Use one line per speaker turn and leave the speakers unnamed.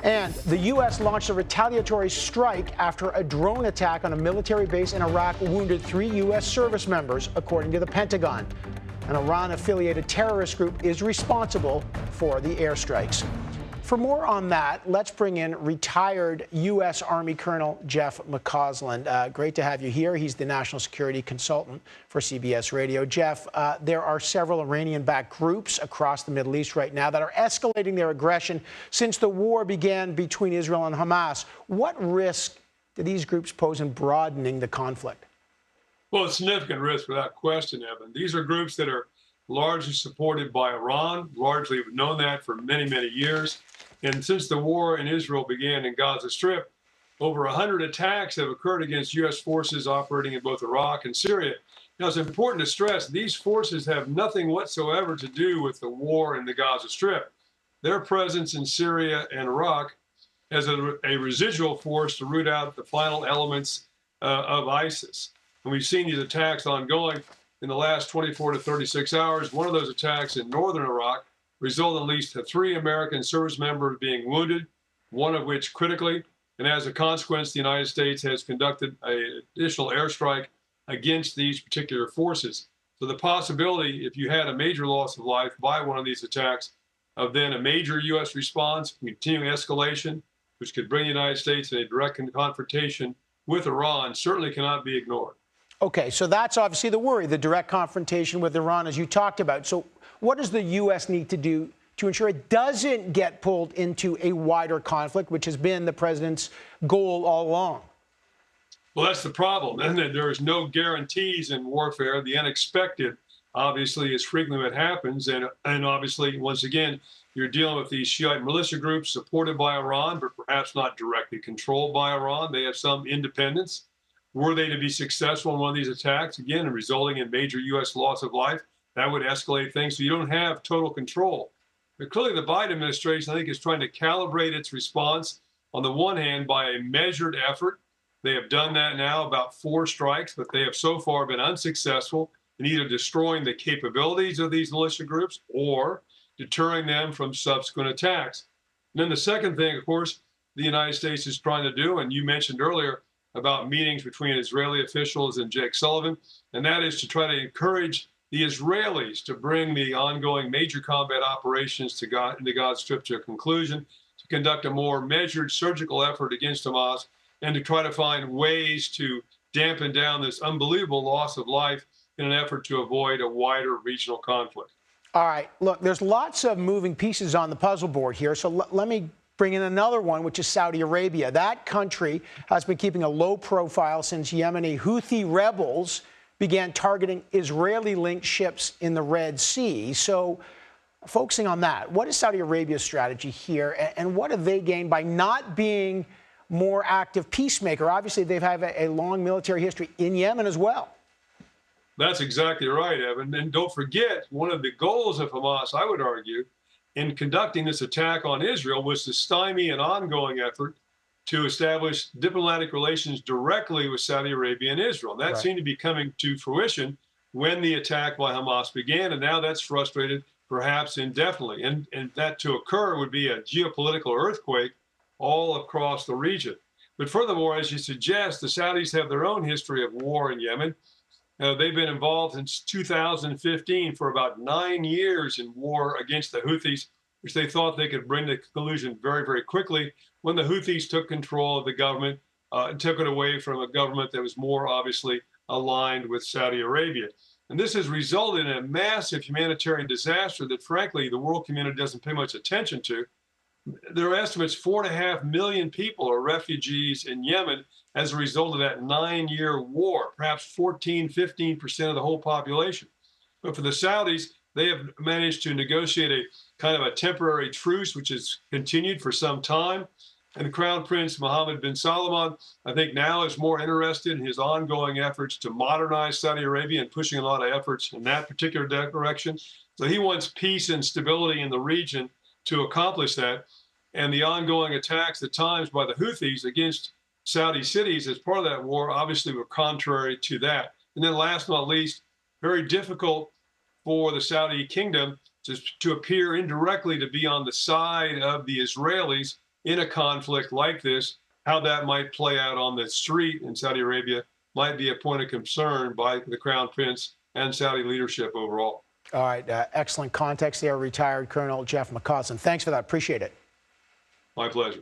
And the U.S. launched a retaliatory strike after a drone attack on a military base in Iraq wounded 3 U.S. service members, according to the Pentagon. An Iran-affiliated terrorist group is responsible for the airstrikes. For more on that, let's bring in retired U.S. Army Colonel Jeff McCausland. Great to have you here. He's the national security consultant for CBS Radio. Jeff, there are several Iranian-backed groups across the Middle East right now that are escalating their aggression since the war began between Israel and Hamas. What risk do these groups pose in broadening the conflict?
Well, it's significant risk without question, Evan. These are groups that are largely supported by Iran. Largely, we've known that for many, many years. And since the war in Israel began in Gaza Strip, over 100 attacks have occurred against U.S. forces operating in both Iraq and Syria. Now, it's important to stress these forces have nothing whatsoever to do with the war in the Gaza Strip. Their presence in Syria and Iraq as a residual force to root out the final elements of ISIS. And we've seen these attacks ongoing in the last 24 to 36 hours. One of those attacks in northern Iraq resulted in at least 3 American service members being wounded, one of which critically. And as a consequence, the United States has conducted an additional airstrike against these particular forces. So the possibility, if you had a major loss of life by one of these attacks, of then a major U.S. response, continuing escalation, which could bring the United States in a direct confrontation with Iran, certainly cannot be ignored.
Okay, so that's obviously the worry, the direct confrontation with Iran, as you talked about. So what does the U.S. need to do to ensure it doesn't get pulled into a wider conflict, which has been the president's goal all along?
Well, that's the problem. And there is no guarantees in warfare. The unexpected, obviously, is frequently what happens. And obviously, once again, you're dealing with these Shiite militia groups supported by Iran, but perhaps not directly controlled by Iran. They have some independence. Were they to be successful in one of these attacks, again, resulting in major U.S. loss of life, that would escalate things. So you don't have total control. But clearly the Biden administration, I think, is trying to calibrate its response, on the one hand, by a measured effort. They have done that now, about 4 strikes, but they have so far been unsuccessful in either destroying the capabilities of these militia groups or deterring them from subsequent attacks. And then the second thing, of course, the United States is trying to do, and you mentioned earlier about meetings between Israeli officials and Jake Sullivan, and that is to try to encourage the Israelis to bring the ongoing major combat operations in the Gaza Strip to a conclusion, to conduct a more measured surgical effort against Hamas, and to try to find ways to dampen down this unbelievable loss of life in an effort to avoid a wider regional conflict.
All right, look, there's lots of moving pieces on the puzzle board here, so let me bring in another one, which is Saudi Arabia. That country has been keeping a low profile since Yemeni Houthi rebels began targeting Israeli-linked ships in the Red Sea. So focusing on that, what is Saudi Arabia's strategy here, and what have they gained by not being more active peacemaker? Obviously, they've had a long military history in Yemen as well.
That's exactly right, Evan. And don't forget, one of the goals of Hamas, I would argue, in conducting this attack on Israel was to stymie an ongoing effort to establish diplomatic relations directly with Saudi Arabia and Israel. And that seemed to be coming to fruition when the attack by Hamas began, and now that's frustrated perhaps indefinitely. And that to occur would be a geopolitical earthquake all across the region. But furthermore, as you suggest, the Saudis have their own history of war in Yemen. They've been involved since 2015 for about 9 years in war against the Houthis, which they thought they could bring to conclusion very, very quickly when the Houthis took control of the government and took it away from a government that was more obviously aligned with Saudi Arabia. And this has resulted in a massive humanitarian disaster that, frankly, the world community doesn't pay much attention to. There are estimates 4.5 million people are refugees in Yemen as a result of that 9-year war, perhaps 14, 15% of the whole population. But for the Saudis, they have managed to negotiate a kind of a temporary truce, which has continued for some time. And Crown Prince Mohammed bin Salman, I think now is more interested in his ongoing efforts to modernize Saudi Arabia and pushing a lot of efforts in that particular direction. So he wants peace and stability in the region to accomplish that. And the ongoing attacks at times by the Houthis against Saudi cities as part of that war obviously were contrary to that. And then last but not least, very difficult for the Saudi kingdom to appear indirectly to be on the side of the Israelis in a conflict like this, how that might play out on the street in Saudi Arabia might be a point of concern by the Crown Prince and Saudi leadership overall.
All right, excellent context there, retired Colonel Jeff McCausland. Thanks for that. Appreciate it.
My pleasure.